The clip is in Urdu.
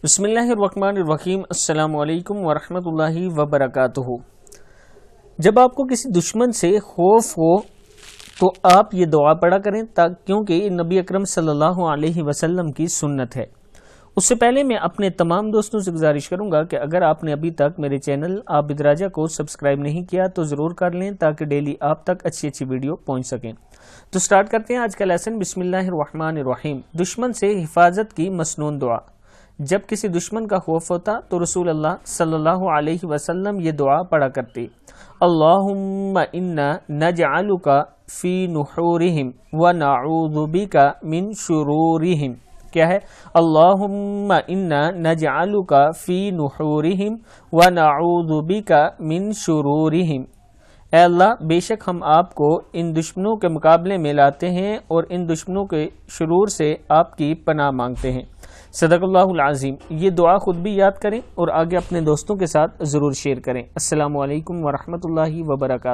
بسم اللہ الرحمن الرحیم۔ السلام علیکم ورحمۃ اللہ وبرکاتہ۔ جب آپ کو کسی دشمن سے خوف ہو تو آپ یہ دعا پڑھا کریں، کیونکہ نبی اکرم صلی اللہ علیہ وسلم کی سنت ہے۔ اس سے پہلے میں اپنے تمام دوستوں سے گزارش کروں گا کہ اگر آپ نے ابھی تک میرے چینل عابد راجہ کو سبسکرائب نہیں کیا تو ضرور کر لیں، تاکہ ڈیلی آپ تک اچھی ویڈیو پہنچ سکیں۔ تو سٹارٹ کرتے ہیں آج کا لیسن۔ بسم اللہ الرحمن الرحیم۔ دشمن سے حفاظت کی مسنون دعا۔ جب کسی دشمن کا خوف ہوتا تو رسول اللہ صلی اللہ علیہ وسلم یہ دعا پڑھا کرتے: اللہم انا نجعلک فی نحورہم ونعوذ بک من شرورہم۔ کیا ہے؟ اللہم انا نجعلک فی نحورہم ونعوذ بک من شرورہم۔ اے اللہ، بے شک ہم آپ کو ان دشمنوں کے مقابلے میں لاتے ہیں اور ان دشمنوں کے شرور سے آپ کی پناہ مانگتے ہیں۔ صدق اللہ العظیم۔ یہ دعا خود بھی یاد کریں اور آگے اپنے دوستوں کے ساتھ ضرور شیئر کریں۔ السلام علیکم ورحمۃ اللہ وبرکاتہ۔